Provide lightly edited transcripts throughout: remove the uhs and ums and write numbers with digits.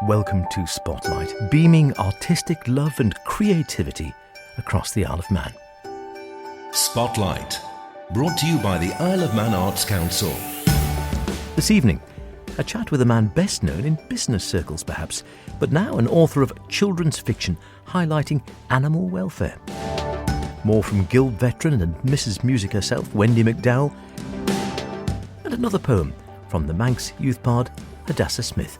Welcome to Spotlight, beaming artistic love and creativity across the Isle of Man. Spotlight, brought to you by the Isle of Man Arts Council. This evening, a chat with a man best known in business circles perhaps, but now an author of children's fiction highlighting animal welfare. More from Guild veteran and Mrs. Music herself, Wendy McDowell, and another poem from the Manx Youth Bard, Hadassah Smith.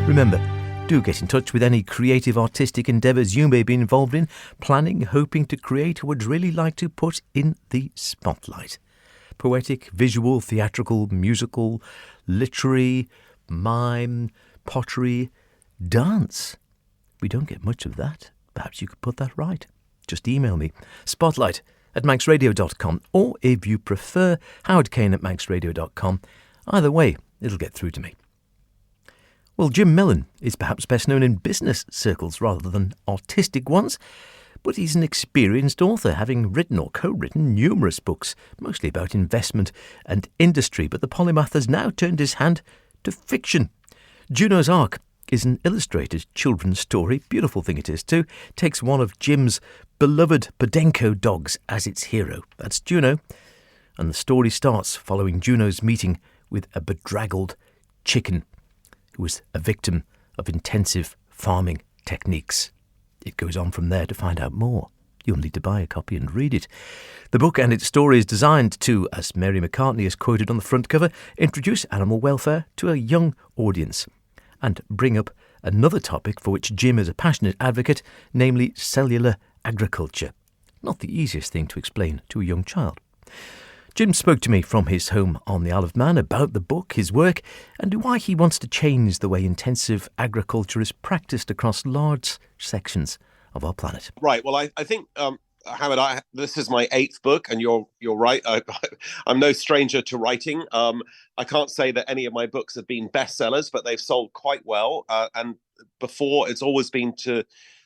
Remember, do get in touch with any creative artistic endeavours you may be involved in, planning, hoping to create, or would really like to put in the spotlight. Poetic, visual, theatrical, musical, literary, mime, pottery, dance. We don't get much of that. Perhaps you could put that right. Just email me, spotlight@manxradio.com, or if you prefer, howardkane@manxradio.com. Either way, it'll get through to me. Well, Jim Mellon is perhaps best known in business circles rather than artistic ones, but he's an experienced author, having written or co-written numerous books, mostly about investment and industry, but the polymath has now turned his hand to fiction. Juno's Ark is an illustrated children's story, beautiful thing it is too, takes one of Jim's beloved Podenco dogs as its hero. That's Juno, and the story starts following Juno's meeting with a bedraggled chicken who was a victim of intensive farming techniques. It goes on from there to find out more. You'll need to buy a copy and read it. The book and its story is designed to, as Mary McCartney is quoted on the front cover, introduce animal welfare to a young audience and bring up another topic for which Jim is a passionate advocate, namely cellular agriculture. Not the easiest thing to explain to a young child. Jim spoke to me from his home on the Isle of Man about the book, his work, and why he wants to change the way intensive agriculture is practiced across large sections of our planet. Right. Well, I think, Howard, this is my 8th book, and you're right. I'm no stranger to writing. I can't say that any of my books have been bestsellers, but they've sold quite well. And before, it's always been to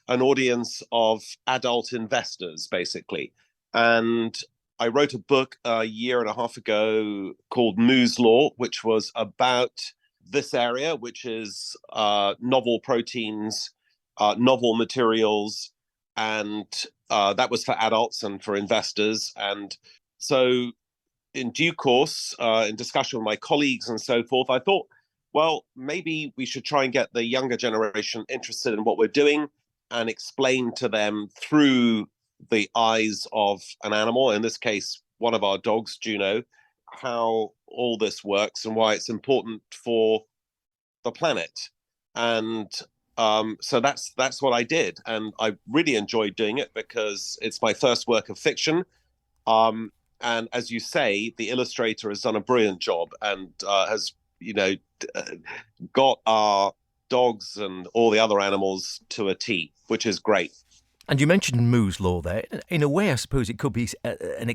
an audience of adult investors, basically. And I wrote a book a year and a half ago called Moo's Law, which was about this area, which is novel proteins, novel materials, and that was for adults and for investors. And so in due course, in discussion with my colleagues and so forth, I thought, well, maybe we should try and get the younger generation interested in what we're doing and explain to them through the eyes of an animal, in this case, one of our dogs, Juno, how all this works and why it's important for the planet. And so that's what I did. And I really enjoyed doing it because it's my first work of fiction. And as you say, the illustrator has done a brilliant job and has, got our dogs and all the other animals to a T, which is great. And you mentioned Moo's Law there. In a way, I suppose it could be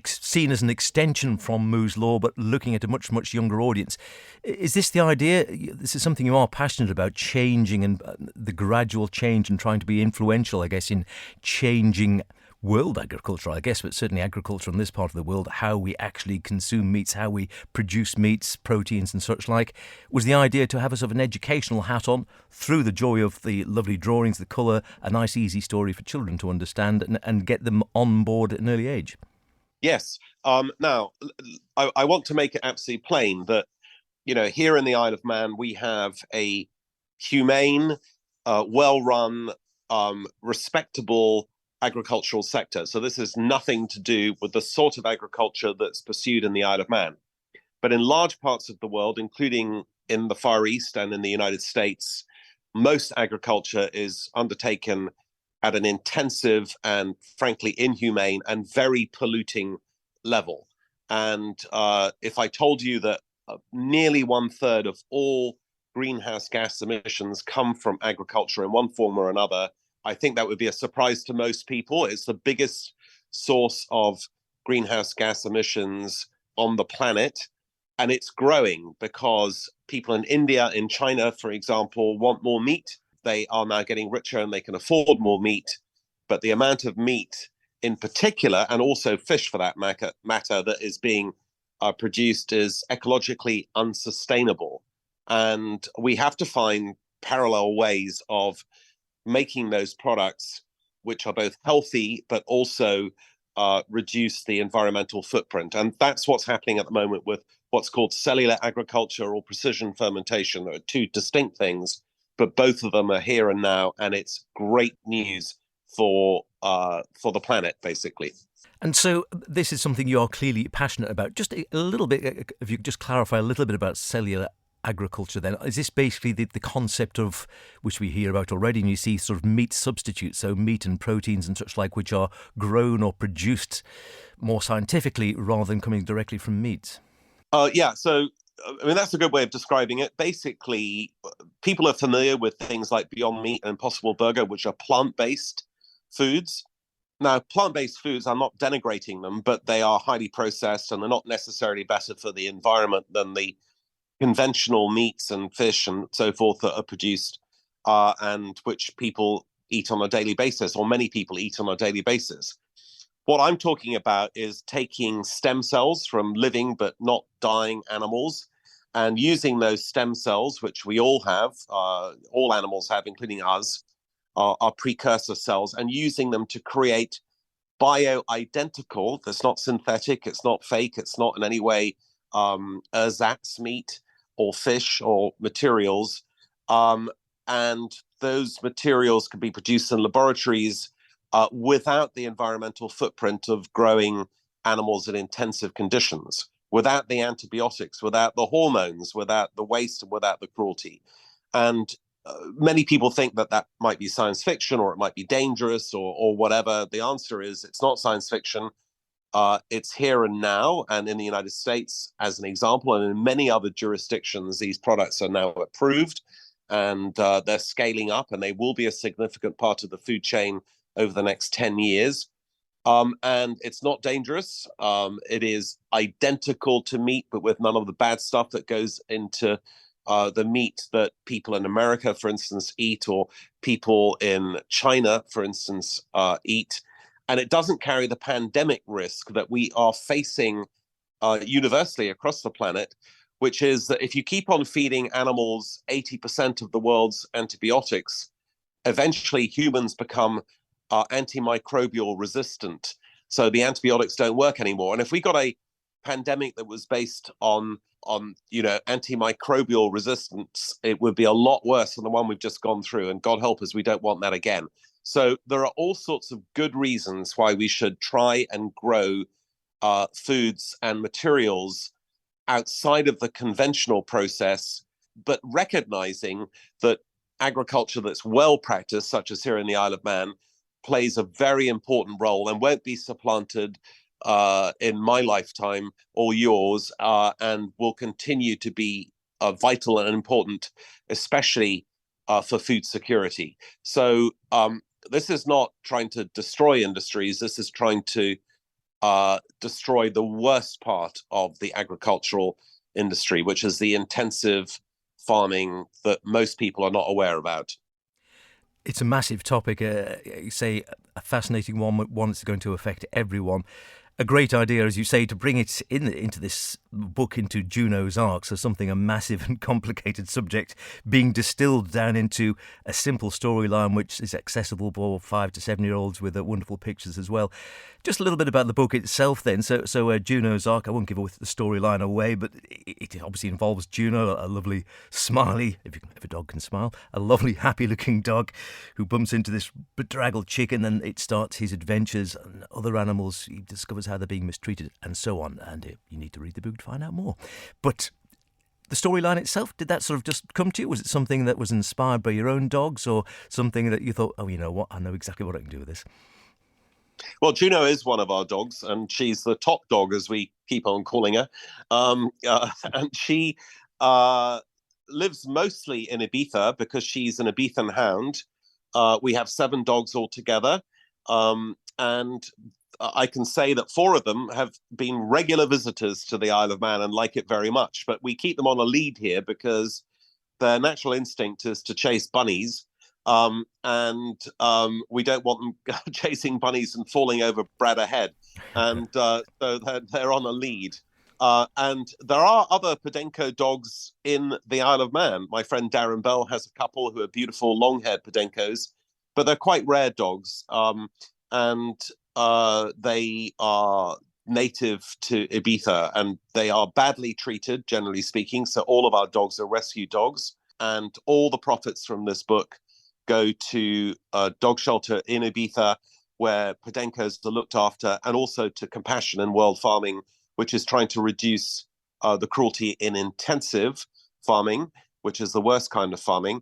seen as an extension from Moo's Law, but looking at a much, much younger audience. Is this the idea? This is something you are passionate about, changing and the gradual change and trying to be influential, I guess, in changing world agriculture, I guess, but certainly agriculture in this part of the world, how we actually consume meats, how we produce meats, proteins and such like. Was the idea to have a sort of an educational hat on through the joy of the lovely drawings, the colour, a nice easy story for children to understand and get them on board at an early age? Yes. Now, I want to make it absolutely plain that, here in the Isle of Man, we have a humane, well-run, respectable agricultural sector. So this has nothing to do with the sort of agriculture that's pursued in the Isle of Man. But in large parts of the world, including in the Far East and in the United States, most agriculture is undertaken at an intensive and frankly inhumane and very polluting level. And if I told you that nearly 1/3 of all greenhouse gas emissions come from agriculture in one form or another, I think that would be a surprise to most people. It's the biggest source of greenhouse gas emissions on the planet. And it's growing because people in India, in China, for example, want more meat. They are now getting richer and they can afford more meat. But the amount of meat in particular, and also fish for that matter, that is being produced is ecologically unsustainable. And we have to find parallel ways of making those products which are both healthy but also reduce the environmental footprint. And that's what's happening at the moment with what's called cellular agriculture or precision fermentation. There are two distinct things, but both of them are here and now, and it's great news for the planet, basically. And so this is something you are clearly passionate about. Just a little bit, if you could just clarify a little bit about cellular agriculture then. Is this basically the concept of, which we hear about already, and you see sort of meat substitutes, so meat and proteins and such like, which are grown or produced more scientifically rather than coming directly from meat? Yeah, so I mean, that's a good way of describing it. Basically, people are familiar with things like Beyond Meat and Impossible Burger, which are plant-based foods. Now, plant-based foods, I'm not denigrating them, but they are highly processed and they're not necessarily better for the environment than the conventional meats and fish and so forth that are produced and which people eat on a daily basis, or many people eat on a daily basis. What I'm talking about is taking stem cells from living but not dying animals and using those stem cells, which we all have, all animals have, including us, are precursor cells, and using them to create bioidentical, that's not synthetic, it's not fake, it's not in any way ersatz meat or fish or materials. And those materials can be produced in laboratories without the environmental footprint of growing animals in intensive conditions, without the antibiotics, without the hormones, without the waste, and without the cruelty. And many people think that that might be science fiction or it might be dangerous or whatever. The answer is it's not science fiction. It's here and now. And in the United States, as an example, and in many other jurisdictions, these products are now approved and they're scaling up, and they will be a significant part of the food chain over the next 10 years. And it's not dangerous. It is identical to meat, but with none of the bad stuff that goes into the meat that people in America, for instance, eat, or people in China, for instance, eat. And it doesn't carry the pandemic risk that we are facing universally across the planet, which is that if you keep on feeding animals 80% of the world's antibiotics, eventually humans become antimicrobial resistant. So the antibiotics don't work anymore. And if we got a pandemic that was based on antimicrobial resistance, it would be a lot worse than the one we've just gone through. And God help us, we don't want that again. So there are all sorts of good reasons why we should try and grow foods and materials outside of the conventional process, but recognizing that agriculture that's well practiced, such as here in the Isle of Man, plays a very important role and won't be supplanted in my lifetime or yours, and will continue to be vital and important, especially for food security. So this is not trying to destroy industries. This is trying to destroy the worst part of the agricultural industry, which is the intensive farming that most people are not aware about. It's a massive topic, you say a fascinating one that's going to affect everyone. A great idea, as you say, to bring it into this book, into Juno's Ark, so something, a massive and complicated subject, being distilled down into a simple storyline which is accessible for 5 to 7-year-olds with wonderful pictures as well. Just a little bit about the book itself then. So Juno's Ark, I won't give the storyline away, but it obviously involves Juno, a lovely, smiley, if a dog can smile, a lovely, happy-looking dog who bumps into this bedraggled chicken, and it starts his adventures, and other animals, he discovers how they're being mistreated and so on. And you need to read the book to find out more. But the storyline itself, did that sort of just come to you? Was it something that was inspired by your own dogs, or something that you thought, oh, you know what, I know exactly what I can do with this? Well, Juno is one of our dogs, and she's the top dog, as we keep on calling her. And she lives mostly in Ibiza because she's an Ibizan hound. We have 7 dogs altogether. And I can say that 4 of them have been regular visitors to the Isle of Man and like it very much. But we keep them on a lead here because their natural instinct is to chase bunnies. We don't want them chasing bunnies and falling over Brad ahead. And so they're on a lead. And there are other Podenco dogs in the Isle of Man. My friend Darren Bell has a couple who are beautiful long-haired Podencos, but they're quite rare dogs. They are native to Ibiza, and they are badly treated, generally speaking. So all of our dogs are rescue dogs. And all the profits from this book go to a dog shelter in Ibiza where Podencos are looked after, and also to Compassion and World Farming, which is trying to reduce the cruelty in intensive farming, which is the worst kind of farming.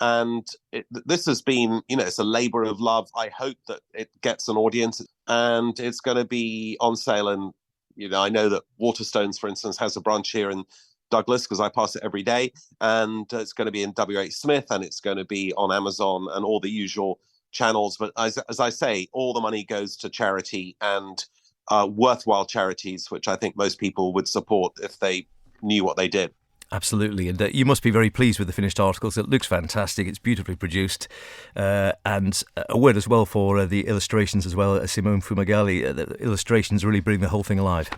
And this has been, it's a labor of love. I hope that it gets an audience, and it's going to be on sale. And, I know that Waterstones, for instance, has a branch here in Douglas, because I pass it every day. And it's going to be in WH Smith, and it's going to be on Amazon and all the usual channels. But as I say, all the money goes to charity, and worthwhile charities, which I think most people would support if they knew what they did. Absolutely, and you must be very pleased with the finished articles. It looks fantastic. It's beautifully produced, and a word as well for the illustrations as well. Simone Fumagalli, the illustrations really bring the whole thing alive.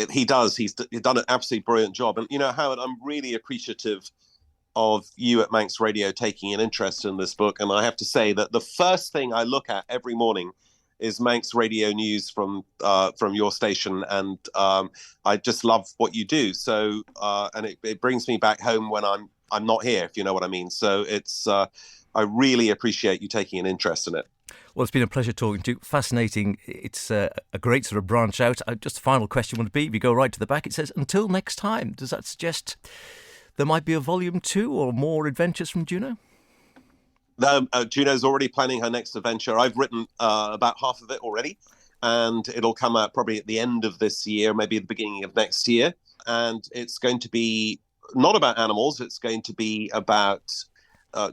He does. He's done an absolutely brilliant job. And, Howard, I'm really appreciative of you at Manx Radio taking an interest in this book. And I have to say that the first thing I look at every morning is Manx Radio News from your station, and I just love what you do. So, and it brings me back home when I'm not here, if you know what I mean. So it's I really appreciate you taking an interest in it. Well, it's been a pleasure talking to you. Fascinating. It's a great sort of branch out. Just a final question would be, if you go right to the back, it says, until next time. Does that suggest there might be a volume 2 or more adventures from Juno? Juno's already planning her next adventure. I've written about half of it already, and it'll come out probably at the end of this year, maybe at the beginning of next year. And it's going to be not about animals. It's going to be about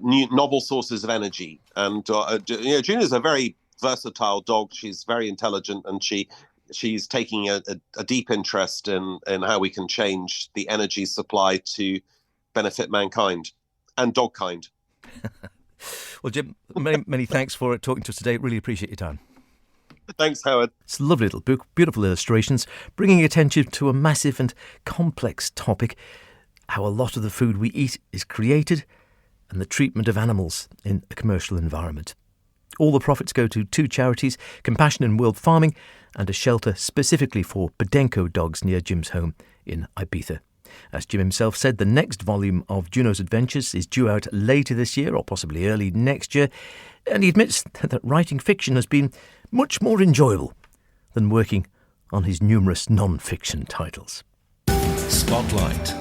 new novel sources of energy. And Juno's a very versatile dog. She's very intelligent, and she's taking a deep interest in how we can change the energy supply to benefit mankind and dogkind. Well, Jim, many thanks for talking to us today. Really appreciate your time. Thanks, Howard. It's a lovely little book, beautiful illustrations, bringing attention to a massive and complex topic, how a lot of the food we eat is created, and the treatment of animals in a commercial environment. All the profits go to 2 charities, Compassion and World Farming, and a shelter specifically for Podenco dogs near Jim's home in Ibiza. As Jim himself said, the next volume of Juno's Adventures is due out later this year, or possibly early next year, and he admits that writing fiction has been much more enjoyable than working on his numerous non-fiction titles. Spotlight,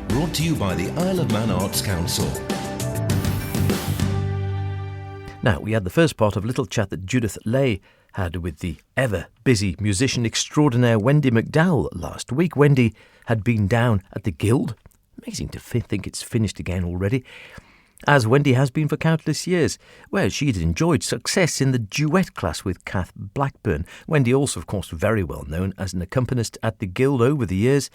brought to you by the Isle of Man Arts Council. Now, we had the first part of a little chat that Judith Lay had with the ever-busy musician extraordinaire Wendy McDowell last week. Wendy had been down at the Guild. Amazing to think it's finished again already. As Wendy has been for countless years, where she'd enjoyed success in the duet class with Kath Blackburn. Wendy also, of course, very well known as an accompanist at the Guild over the years.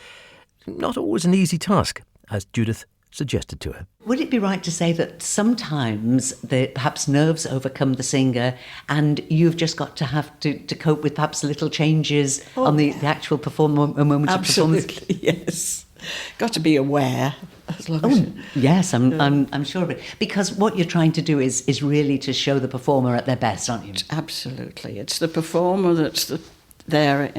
Not always an easy task, as Judith suggested to her. Would it be right to say that sometimes perhaps nerves overcome the singer, and you've just got to have to cope with perhaps little changes on the actual moment of performance? Absolutely, yes. Got to be aware. As long as yes, I'm sure of it. Because what you're trying to do is really to show the performer at their best, aren't you? Absolutely. It's the performer that's there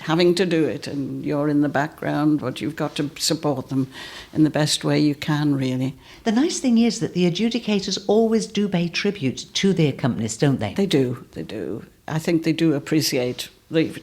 having to do it, and you're in the background, but you've got to support them in the best way you can, really. The nice thing is that the adjudicators always do pay tribute to the accompanist, don't they? They do. I think they do appreciate,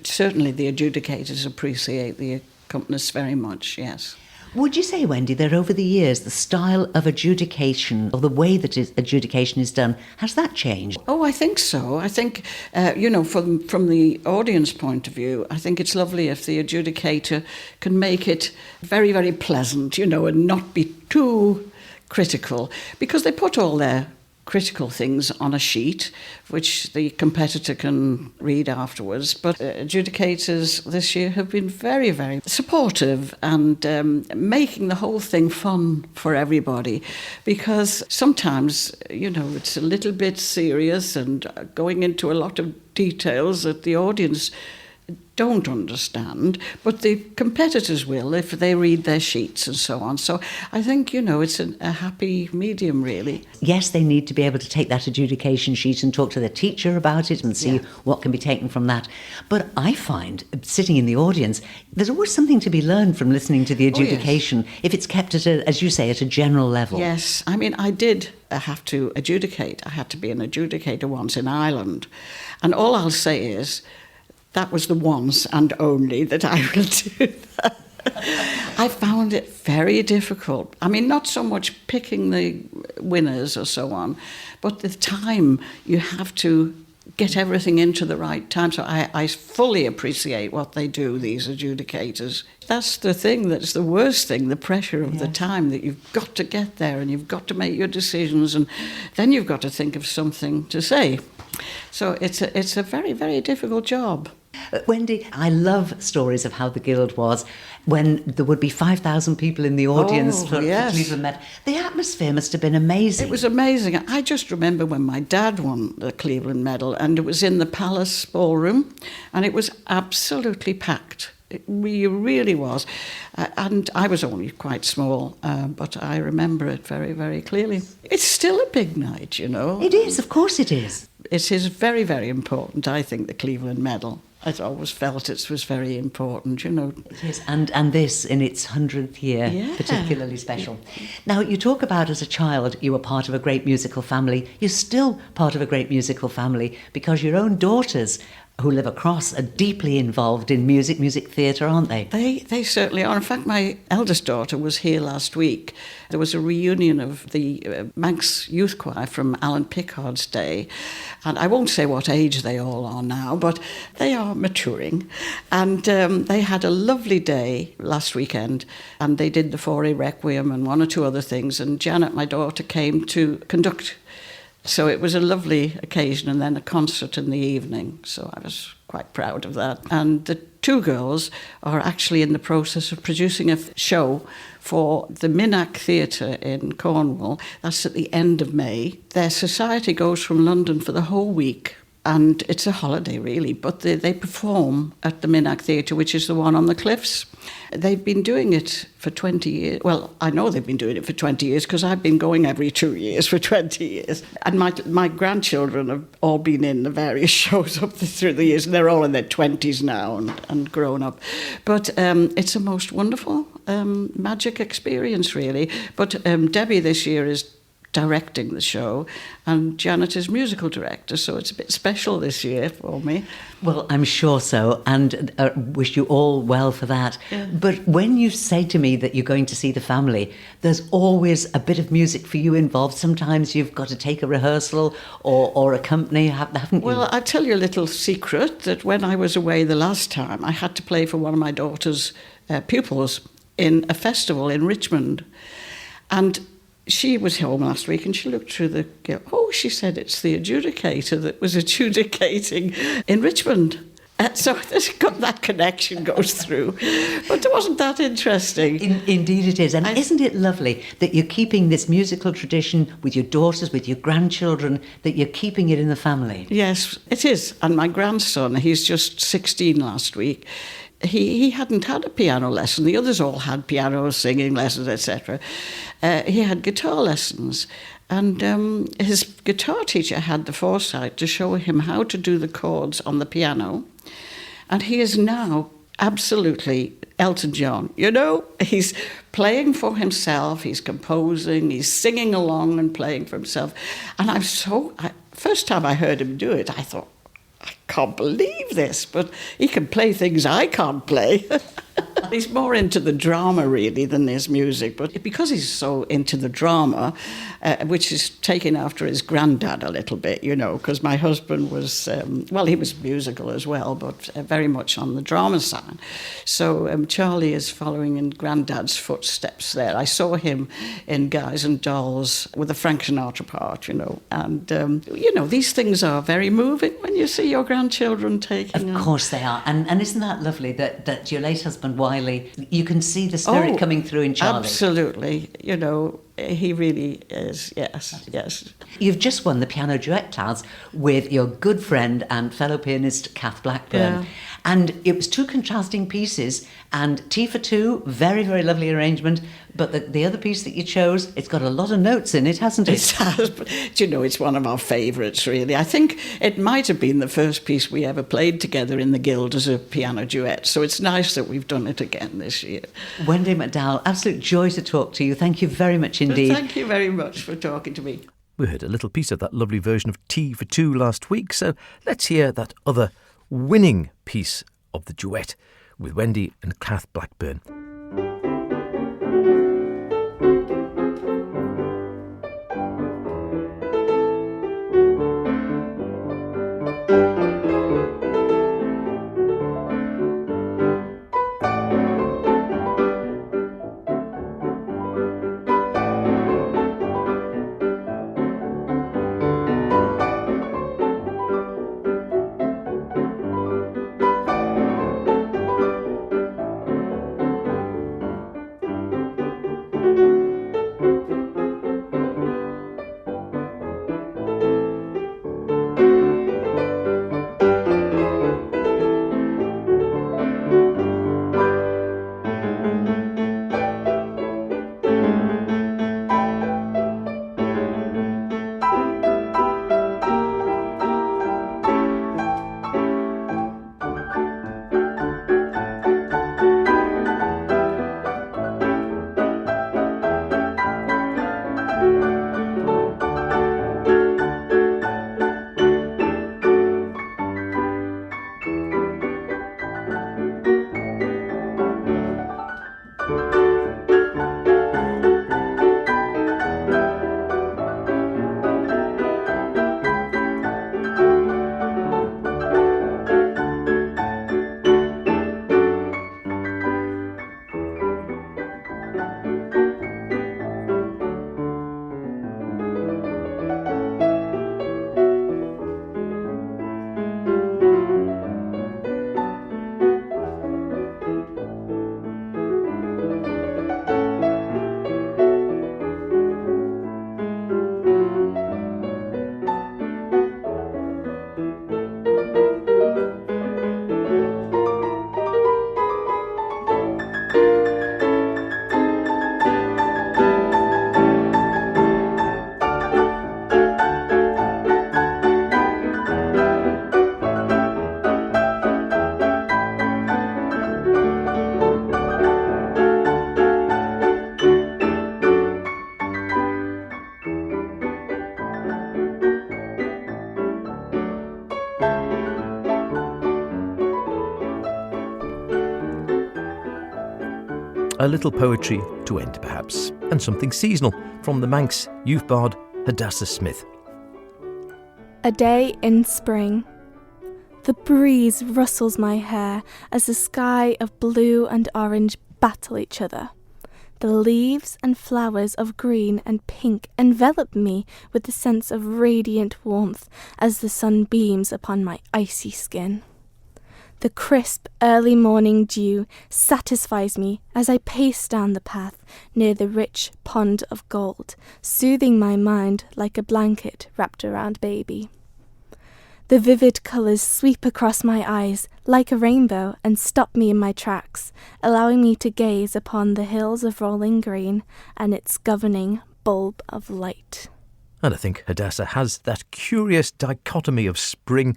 certainly the adjudicators appreciate the accompanist very much, yes. Would you say, Wendy, that over the years the style of adjudication, or the way that adjudication is done, has that changed? Oh, I think so. I think, from the audience point of view, I think it's lovely if the adjudicator can make it very, very pleasant, and not be too critical, because they put all their critical things on a sheet, which the competitor can read afterwards. But adjudicators this year have been very, very supportive and making the whole thing fun for everybody, because sometimes, it's a little bit serious and going into a lot of details that the audience don't understand, but the competitors will if they read their sheets and so on. So I think, it's a happy medium, really. Yes, they need to be able to take that adjudication sheet and talk to their teacher about it and see what can be taken from that. But I find, sitting in the audience, there's always something to be learned from listening to the adjudication, if it's kept at a, as you say, at a general level. Yes, I mean, I did have to adjudicate. I had to be an adjudicator once in Ireland. And all I'll say is, that was the once and only that I will do that. I found it very difficult. I mean, not so much picking the winners or so on, but the time you have to get everything into the right time. So I fully appreciate what they do, these adjudicators. That's the thing that's the worst thing, the pressure of the time, that you've got to get there and you've got to make your decisions, and then you've got to think of something to say. So it's a very, very difficult job. Wendy, I love stories of how the Guild was when there would be 5,000 people in the audience for Cleveland Met. The atmosphere must have been amazing. It was amazing. I just remember when my dad won the Cleveland Medal, and it was in the Palace Ballroom, and it was absolutely packed. It really was. And I was only quite small, but I remember it very, very clearly. It's still a big night, It is, of course it is. It is very, very important, I think, the Cleveland Medal. I've always felt it was very important, It is, and this in its 100th year, particularly special. Now, you talk about as a child you were part of a great musical family. You're still part of a great musical family because your own daughters who live across are deeply involved in music theatre, aren't they? They certainly are. In fact, my eldest daughter was here last week. There was a reunion of the Manx Youth Choir from Alan Pickard's day. And I won't say what age they all are now, but they are maturing. And they had a lovely day last weekend, and they did the Fauré Requiem and one or two other things. And Janet, my daughter, came to conduct. So it was a lovely occasion, and then a concert in the evening. So I was quite proud of that. And the two girls are actually in the process of producing a show for the Minack Theatre in Cornwall. That's at the end of May. Their society goes from London for the whole week, and it's a holiday really, but they perform at the Minack Theatre, which is the one on the cliffs. They've been doing it for 20 years. Well, I know they've been doing it for 20 years because I've been going every 2 years for 20 years. And my grandchildren have all been in the various shows up through the years, and they're all in their 20s now and grown up. But it's a most wonderful magic experience, really. But Debbie this year is directing the show, and Janet is musical director, so it's a bit special this year for me. Well, I'm sure so, and wish you all well for that. Yeah. But when you say to me that you're going to see the family, there's always a bit of music for you involved. Sometimes you've got to take a rehearsal or accompany, haven't you? Well, I'll tell you a little secret, that when I was away the last time, I had to play for one of my daughter's pupils in a festival in Richmond. And she was home last week, and she looked through the guild. Oh, she said, it's the adjudicator that was adjudicating in Richmond. So that connection goes through. But it wasn't that interesting. Indeed it is. And isn't it lovely that you're keeping this musical tradition with your daughters, with your grandchildren, that you're keeping it in the family? Yes, it is. And my grandson, he's just 16 last week. He hadn't had a piano lesson. The others all had piano, singing lessons, etc. He had guitar lessons. And his guitar teacher had the foresight to show him how to do the chords on the piano. And he is now absolutely Elton John. He's playing for himself, he's composing, he's singing along and playing for himself. And first time I heard him do it, I thought, I can't believe this, but he can play things I can't play. He's more into the drama, really, than his music. But because he's so into the drama, which is taken after his granddad a little bit, because my husband was, he was musical as well, but very much on the drama side. So Charlie is following in granddad's footsteps there. I saw him in Guys and Dolls with the Frank Sinatra part, And, these things are very moving when you see your grandchildren taking Of course they are. And isn't that lovely that your late husband, Wiley, you can see the spirit coming through in Charlie? Absolutely. He really is, yes. You've just won the piano duet class with your good friend and fellow pianist, Kath Blackburn. Yeah. And it was two contrasting pieces, and T for Two, very, very lovely arrangement. But the other piece that you chose, it's got a lot of notes in it, hasn't it? It has, but it's one of our favourites, really. I think it might have been the first piece we ever played together in the Guild as a piano duet, so it's nice that we've done it again this year. Wendy McDowell, absolute joy to talk to you. Thank you very much indeed. Well, thank you very much for talking to me. We heard a little piece of that lovely version of T for Two last week, so let's hear that other winning piece of the duet with Wendy and Kath Blackburn. A little poetry to end, perhaps, and something seasonal from the Manx Youth Bard, Hadassah Smith. A day in spring. The breeze rustles my hair as the sky of blue and orange battle each other. The leaves and flowers of green and pink envelop me with the sense of radiant warmth as the sun beams upon my icy skin. The crisp early morning dew satisfies me as I pace down the path near the rich pond of gold, soothing my mind like a blanket wrapped around baby. The vivid colours sweep across my eyes like a rainbow and stop me in my tracks, allowing me to gaze upon the hills of rolling green and its governing bulb of light. And I think Hadassah has that curious dichotomy of spring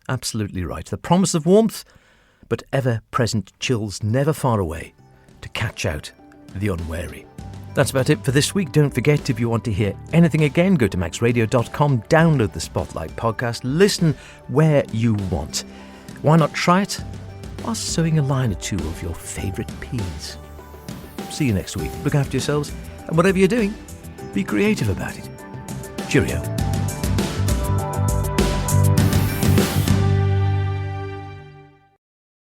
absolutely right. The promise of warmth, but ever-present chills never far away to catch out the unwary. That's about it for this week. Don't forget, if you want to hear anything again, go to maxradio.com, download the Spotlight podcast, listen where you want. Why not try it? whilst sowing a line or two of your favourite peas. See you next week. Look after yourselves, and whatever you're doing, be creative about it. Cheerio.